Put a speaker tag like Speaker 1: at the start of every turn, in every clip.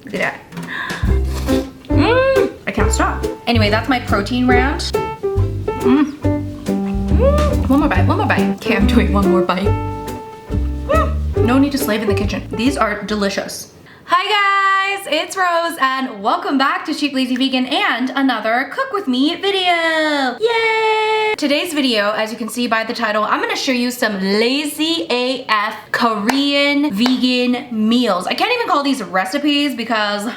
Speaker 1: Look at that. I can't stop. Anyway, that's my protein round. One more bite, one more bite. Okay, I'm doing one more bite. No need to slave in the kitchen. These are delicious. Hi guys, it's Rose and welcome back to Cheap Lazy Vegan and another Cook With Me video. Yay! Today's video, as you can see by the title, I'm gonna show you some lazy AF Korean vegan meals. I can't even call these recipes because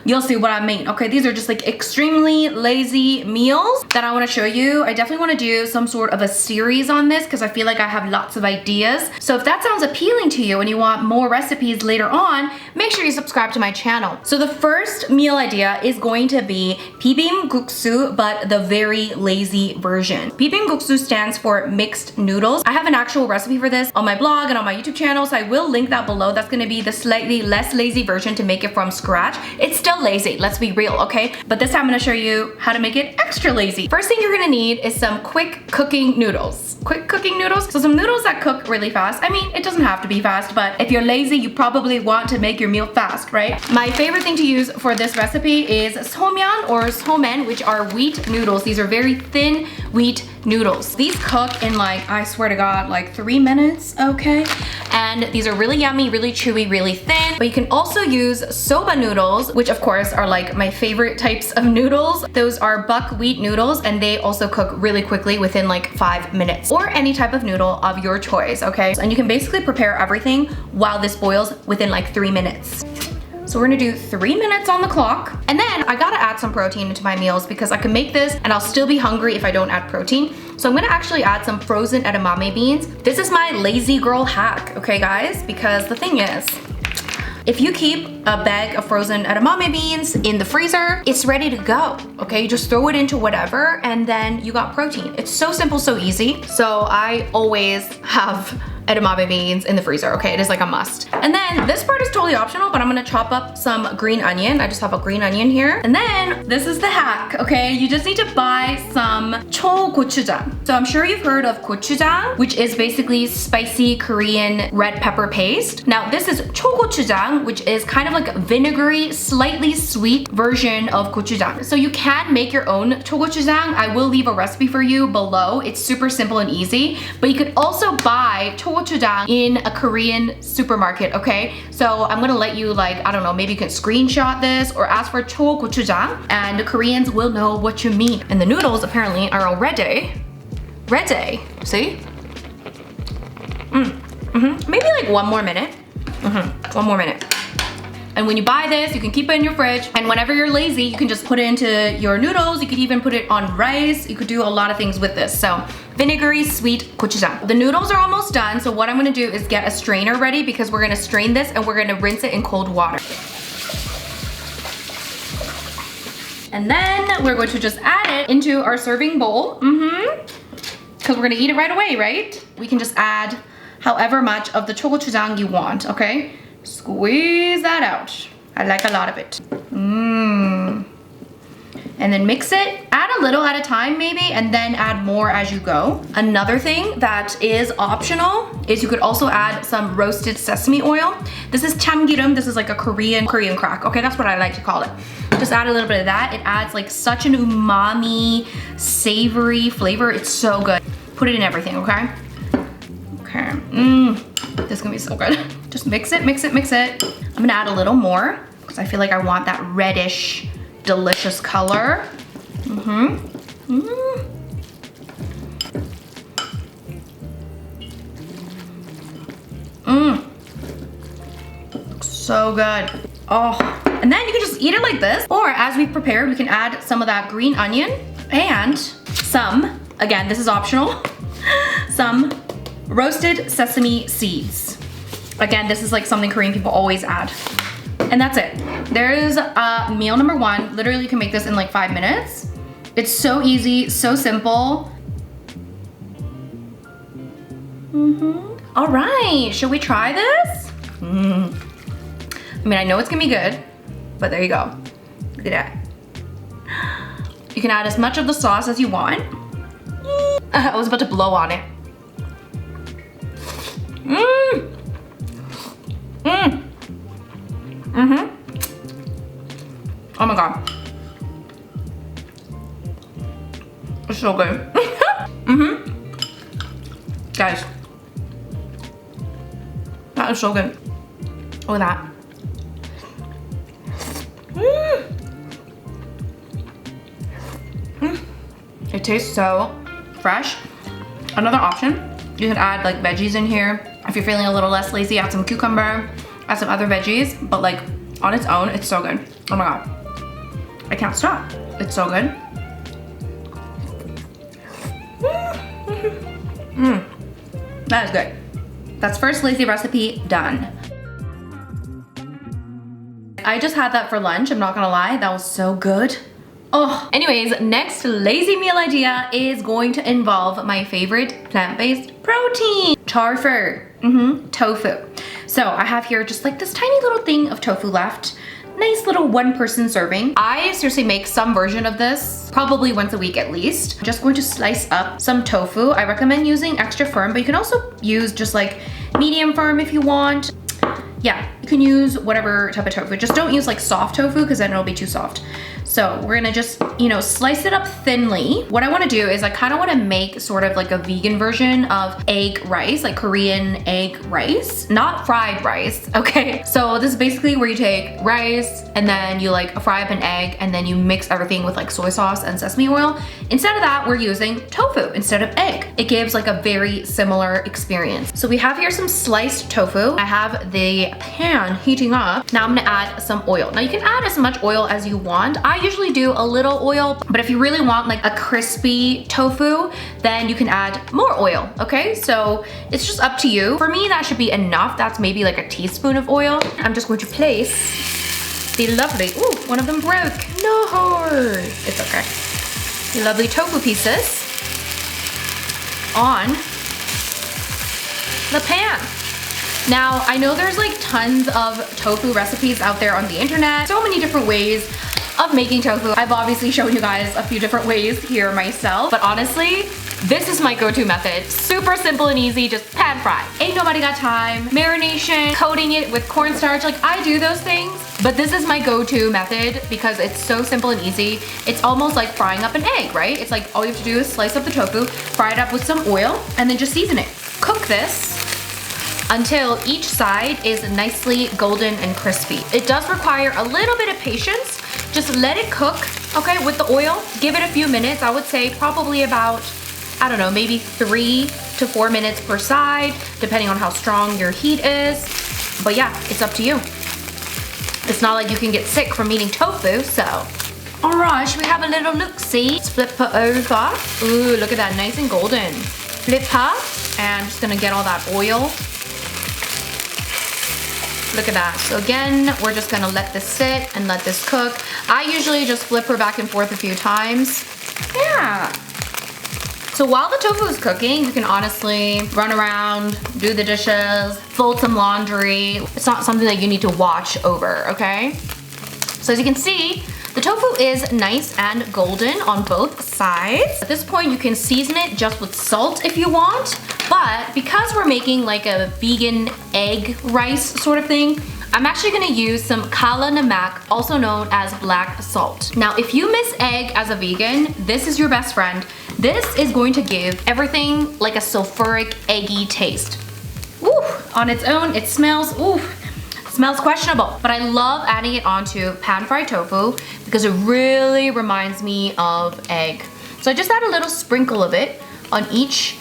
Speaker 1: you'll see what I mean. Okay, these are just like extremely lazy meals that I wanna show you. I definitely wanna do some sort of a series on this because I feel like I have lots of ideas. So if that sounds appealing to you and you want more recipes later on, make sure you subscribe to my channel. So the first meal idea is going to be Bibim guksu, but the very lazy version. Bibim guksu stands for mixed noodles. I have an actual recipe for this on my blog and on my YouTube channel, so I will link that below. That's gonna be the slightly less lazy version to make it from scratch. It's still lazy, let's be real, okay? But this time I'm gonna show you how to make it extra lazy. First thing you're gonna need is some quick cooking noodles. Quick cooking noodles, so some noodles that cook really fast. I mean, it doesn't have to be fast, but if you're lazy, you probably want to make your meal fast, right? My favorite thing to use for this recipe is somyeon or somen, which are wheat noodles. These are very thin wheat noodles. These cook in like, I swear to God, like 3 minutes, okay? And these are really yummy, really chewy, really thin. But you can also use soba noodles, which of course are like my favorite types of noodles. Those are buckwheat noodles and they also cook really quickly within like 5 minutes. Or any type of noodle of your choice, okay? And you can basically prepare everything while this boils within like 3 minutes. So we're gonna do 3 minutes on the clock. And then I gotta add some protein into my meals because I can make this and I'll still be hungry if I don't add protein. So I'm gonna actually add some frozen edamame beans. This is my lazy girl hack, okay guys? Because the thing is, if you keep a bag of frozen edamame beans in the freezer, it's ready to go, okay? You just throw it into whatever and then you got protein. It's so simple, so easy. So I always have edamame beans in the freezer, okay? It is like a must. And then this part is totally optional, but I'm gonna chop up some green onion. I just have a green onion here. And then this is the hack, okay? You just need to buy some gochujang. So I'm sure you've heard of gochujang, which is basically spicy Korean red pepper paste. Now this is gochujang, which is kind of like a vinegary, slightly sweet version of gochujang. So you can make your own gochujang. I will leave a recipe for you below. It's super simple and easy, but you could also buy gochujang in a Korean supermarket, okay? So I'm gonna let you like, I don't know, maybe you can screenshot this or ask for gochujang and the Koreans will know what you mean. And the noodles apparently are already ready. See? Maybe like 1 more minute. 1 more minute. And when you buy this, you can keep it in your fridge. And whenever you're lazy, you can just put it into your noodles. You could even put it on rice. You could do a lot of things with this. So vinegary sweet gochujang. The noodles are almost done. So what I'm gonna do is get a strainer ready because we're gonna strain this and we're gonna rinse it in cold water. And then we're going to just add it into our serving bowl. Because we're gonna eat it right away, right? We can just add however much of the gochujang you want, okay? Squeeze that out. I like a lot of it. And then mix it. Add a little at a time maybe, and then add more as you go. Another thing that is optional is you could also add some roasted sesame oil. This is chamgirum. This is like a Korean crack. Okay, that's what I like to call it. Just add a little bit of that. It adds like such an umami, savory flavor. It's so good. Put it in everything, okay? Okay. This is gonna be so good. Just mix it, mix it, mix it. I'm gonna add a little more because I feel like I want that reddish, delicious color. Looks so good. Oh, and then you can just eat it like this. Or as we prepared, we can add some of that green onion and some, again, this is optional, some roasted sesame seeds. Again, this is like something Korean people always add. And that's it. There is meal number 1. Literally, you can make this in like 5 minutes. It's so easy, so simple. All right, should we try this? I mean, I know it's gonna be good, but there you go. Look at that. You can add as much of the sauce as you want. I was about to blow on it. Oh my God. It's so good. Guys, that is so good. Look at that. It tastes so fresh. Another option, you can add like veggies in here. If you're feeling a little less lazy, add some cucumber, add some other veggies, but like on its own, it's so good. Oh my God. I can't stop. It's so good. That is good. That's first lazy recipe done. I just had that for lunch, I'm not gonna lie. That was so good. Oh, anyways, next lazy meal idea is going to involve my favorite plant-based protein, tofu. So I have here just like this tiny little thing of tofu left. Nice little 1-person serving. I seriously make some version of this, probably once a week at least. I'm just going to slice up some tofu. I recommend using extra firm, but you can also use just like medium firm if you want. Yeah, you can use whatever type of tofu. Just don't use like soft tofu because then it'll be too soft. So we're gonna just, you know, slice it up thinly. What I wanna do is I kinda wanna make sort of like a vegan version of egg rice, like Korean egg rice, not fried rice, okay? So this is basically where you take rice and then you like fry up an egg and then you mix everything with like soy sauce and sesame oil. Instead of that, we're using tofu instead of egg. It gives like a very similar experience. So we have here some sliced tofu. I have the pan heating up. Now I'm gonna add some oil. Now you can add as much oil as you want. I usually do a little oil, but if you really want like a crispy tofu, then you can add more oil, okay? So it's just up to you. For me, that should be enough. That's maybe like a teaspoon of oil. I'm just going to place the lovely, ooh, one of them broke. No, it's okay. The lovely tofu pieces on the pan. Now, I know there's like tons of tofu recipes out there on the internet, so many different ways of making tofu. I've obviously shown you guys a few different ways here myself, but honestly, this is my go-to method. Super simple and easy, just pan fry. Ain't nobody got time. Marination, coating it with cornstarch, like I do those things, but this is my go-to method because it's so simple and easy. It's almost like frying up an egg, right? It's like all you have to do is slice up the tofu, fry it up with some oil, and then just season it. Cook this until each side is nicely golden and crispy. It does require a little bit of patience. Just let it cook, okay, with the oil. Give it a few minutes. I would say probably about, I don't know, maybe 3 to 4 minutes per side, depending on how strong your heat is. But yeah, it's up to you. It's not like you can get sick from eating tofu, so. All right, should we have a little look-see? Let's flip her over. Ooh, look at that, nice and golden. Flip her, and I'm just gonna get all that oil. Look at that. So again, we're just gonna let this sit and let this cook. I usually just flip her back and forth a few times. Yeah. So while the tofu is cooking, you can honestly run around, do the dishes, fold some laundry. It's not something that you need to watch over, okay? So as you can see, the tofu is nice and golden on both sides. At this point, you can season it just with salt if you want, but because we're making like a vegan egg rice sort of thing, I'm actually gonna use some kala namak, also known as black salt. Now, if you miss egg as a vegan, this is your best friend. This is going to give everything like a sulfuric, eggy taste. Ooh, on its own, it smells, ooh. Smells questionable, but I love adding it onto pan-fried tofu because it really reminds me of egg. So I just add a little sprinkle of it on each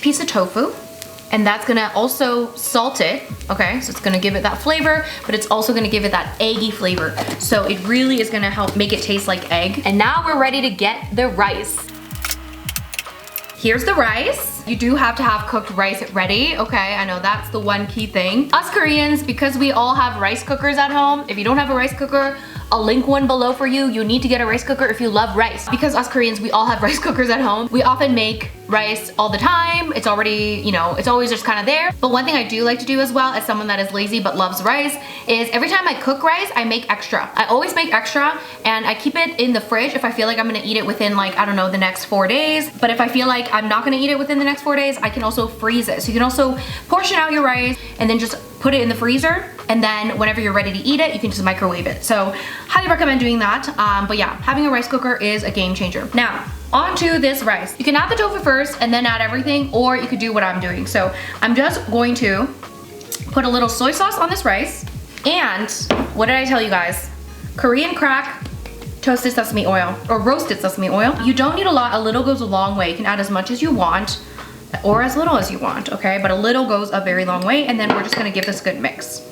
Speaker 1: piece of tofu, and that's gonna also salt it, okay? So it's gonna give it that flavor, but it's also gonna give it that eggy flavor. So it really is gonna help make it taste like egg. And now we're ready to get the rice. Here's the rice. You do have to have cooked rice ready, okay? I know that's the one key thing. Us Koreans, because we all have rice cookers at home, if you don't have a rice cooker, I'll link one below for you. You need to get a rice cooker if you love rice. Because us Koreans, we all have rice cookers at home. We often make rice all the time. It's already, you know, it's always just kind of there. But one thing I do like to do as well as someone that is lazy but loves rice is every time I cook rice, I make extra. I always make extra and I keep it in the fridge if I feel like I'm gonna eat it within like, I don't know, the next 4 days. But if I feel like I'm not gonna eat it within the next 4 days, I can also freeze it. So you can also portion out your rice and then just put it in the freezer, and then whenever you're ready to eat it, you can just microwave it. So highly recommend doing that. But yeah, having a rice cooker is a game changer. Now, onto this rice. You can add the tofu first and then add everything, or you could do what I'm doing. So I'm just going to put a little soy sauce on this rice. And what did I tell you guys? Korean crack toasted sesame oil or roasted sesame oil. You don't need a lot. A little goes a long way. You can add as much as you want or as little as you want, okay? But a little goes a very long way. And then we're just gonna give this a good mix.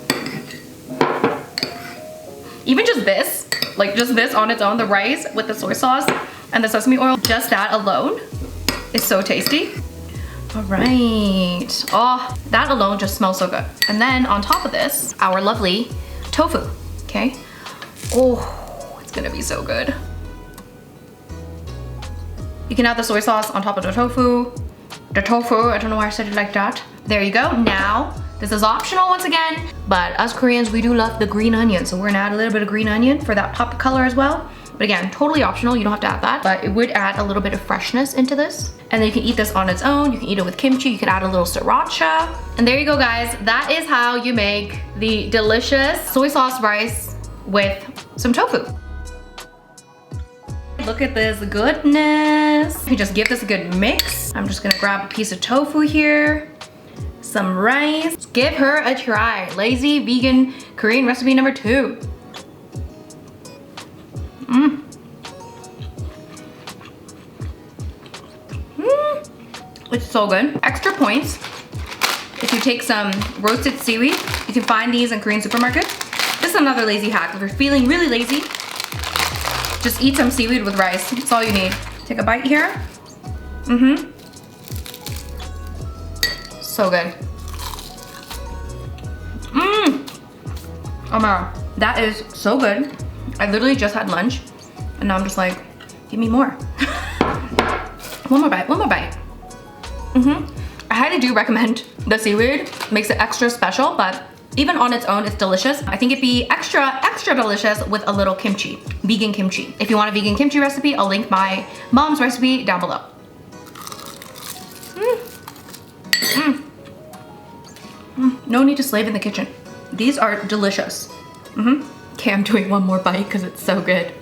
Speaker 1: Even just this, like just this on its own, the rice with the soy sauce and the sesame oil, just that alone is so tasty. All right. Oh, that alone just smells so good. And then on top of this, our lovely tofu, okay? Oh, it's gonna be so good. You can add the soy sauce on top of the tofu. I don't know why I said it like that. There you go. Now, this is optional once again, but us Koreans, we do love the green onion. So we're gonna add a little bit of green onion for that pop of color as well. But again, totally optional. You don't have to add that, but it would add a little bit of freshness into this. And then you can eat this on its own. You can eat it with kimchi. You can add a little sriracha. And there you go, guys. That is how you make the delicious soy sauce rice with some tofu. Look at this goodness. You can just give this a good mix. I'm just gonna grab a piece of tofu here, some rice. Let's give her a try. Lazy vegan Korean recipe number 2. It's so good. Extra points if you take some roasted seaweed. You can find these in Korean supermarkets. This is another lazy hack. If you're feeling really lazy, just eat some seaweed with rice. That's all you need. Take a bite here. So good. Oh my god, that is so good. I literally just had lunch and now I'm just like, give me more. One more bite, one more bite. I highly do recommend the seaweed. Makes it extra special, but even on its own, it's delicious. I think it'd be extra delicious with a little kimchi, vegan kimchi. If you want a vegan kimchi recipe, I'll link my mom's recipe down below. No need to slave in the kitchen. These are delicious. Okay, I'm doing one more bite because it's so good.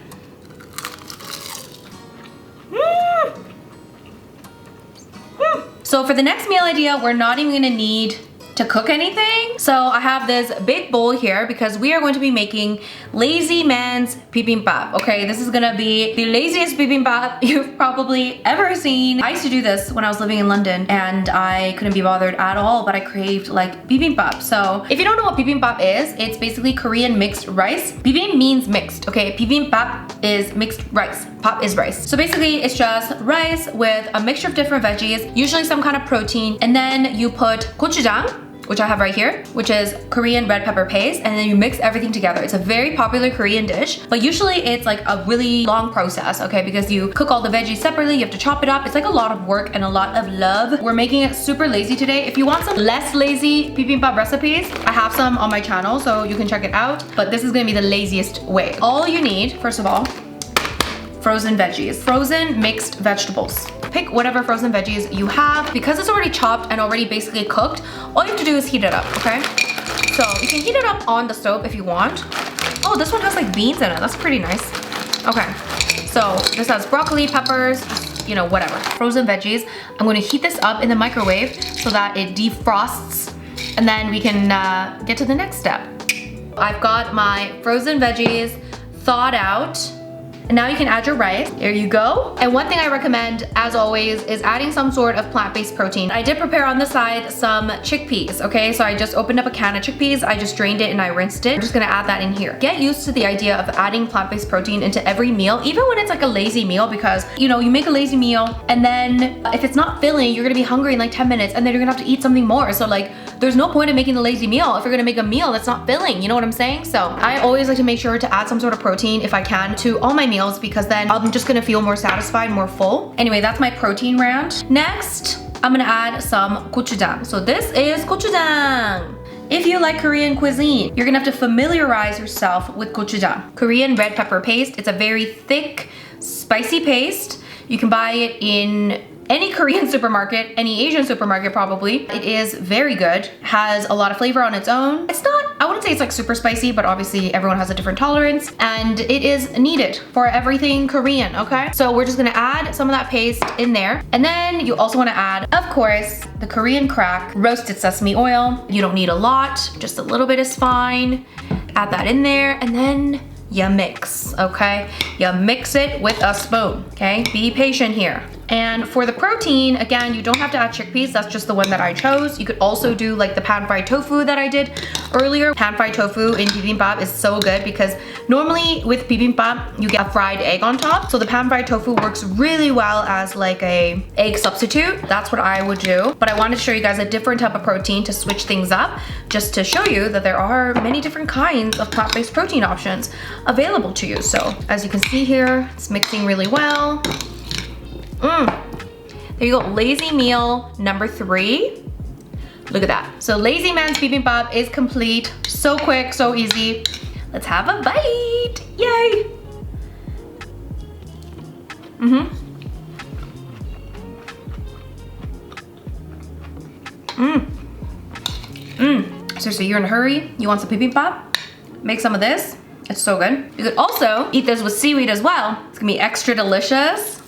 Speaker 1: So for the next meal idea, we're not even gonna need to cook anything. So I have this big bowl here because we are going to be making lazy man's bibimbap. Okay, this is gonna be the laziest bibimbap you've probably ever seen. I used to do this when I was living in London and I couldn't be bothered at all, but I craved like bibimbap. So if you don't know what bibimbap is, it's basically Korean mixed rice. Bibim means mixed, okay? Bibimbap is mixed rice. Pap is rice. So basically it's just rice with a mixture of different veggies, usually some kind of protein, and then you put gochujang, which I have right here, which is Korean red pepper paste, and then you mix everything together. It's a very popular Korean dish, but usually it's like a really long process, okay? Because you cook all the veggies separately, you have to chop it up. It's like a lot of work and a lot of love. We're making it super lazy today. If you want some less lazy bibimbap recipes, I have some on my channel, so you can check it out, but this is gonna be the laziest way. All you need, first of all, frozen veggies, frozen mixed vegetables. Pick whatever frozen veggies you have. Because it's already chopped and already basically cooked, all you have to do is heat it up, okay? So you can heat it up on the stove if you want. Oh, this one has like beans in it. That's pretty nice. Okay, so this has broccoli, peppers, you know, whatever. Frozen veggies. I'm gonna heat this up in the microwave so that it defrosts, and then we can get to the next step. I've got my frozen veggies thawed out. And now you can add your rice. There you go. And one thing I recommend, as always, is adding some sort of plant-based protein. I did prepare on the side some chickpeas, okay? So I just opened up a can of chickpeas, I just drained it and I rinsed it. I'm just gonna add that in here. Get used to the idea of adding plant-based protein into every meal, even when it's like a lazy meal, because you know, you make a lazy meal and then if it's not filling, you're gonna be hungry in like 10 minutes and then you're gonna have to eat something more. So like, there's no point in making the lazy meal if you're gonna make a meal that's not filling, you know what I'm saying? So I always like to make sure to add some sort of protein if I can to all my meals, because then I'm just gonna feel more satisfied, more full. Anyway, that's my protein round. Next, I'm gonna add some gochujang. So this is gochujang. If you like Korean cuisine, you're gonna have to familiarize yourself with gochujang. Korean red pepper paste. It's a very thick, spicy paste. You can buy it in any Korean supermarket, any Asian supermarket probably. It is very good, has a lot of flavor on its own. It's not, I wouldn't say it's like super spicy, but obviously everyone has a different tolerance, and it is needed for everything Korean, okay? So we're just gonna add some of that paste in there. And then you also wanna add, of course, the Korean crack, roasted sesame oil. You don't need a lot, just a little bit is fine. Add that in there, and then you mix, okay? You mix it with a spoon, okay? Be patient here. And for the protein, again, you don't have to add chickpeas. That's just the one that I chose. You could also do like the pan-fried tofu that I did earlier. Pan-fried tofu in bibimbap is so good because normally with bibimbap, you get a fried egg on top. So the pan-fried tofu works really well as like a egg substitute. That's what I would do. But I wanted to show you guys a different type of protein to switch things up, just to show you that there are many different kinds of plant-based protein options available to you. So as you can see here, it's mixing really well. There you go, lazy meal number 3. Look at that. So Lazy Man's Bibimbap is complete. So quick, so easy. Let's have a bite. Yay. Seriously, you're in a hurry, you want some bibimbap? Make some of this. It's so good. You could also eat this with seaweed as well. It's gonna be extra delicious.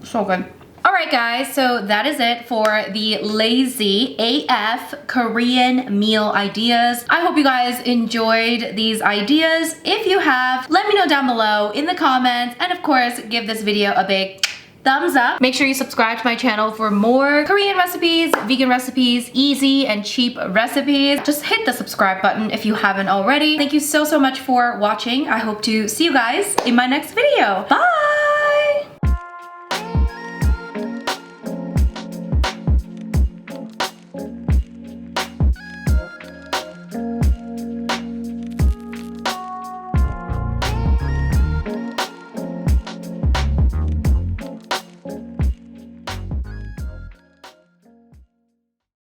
Speaker 1: So good. All right guys, so that is it for the Lazy AF Korean meal ideas. I hope you guys enjoyed these ideas. If you have, let me know down below in the comments, and of course, give this video a big thumbs up. Make sure you subscribe to my channel for more Korean recipes, vegan recipes, easy and cheap recipes. Just hit the subscribe button if you haven't already. Thank you so much for watching. I hope to see you guys in my next video. Bye!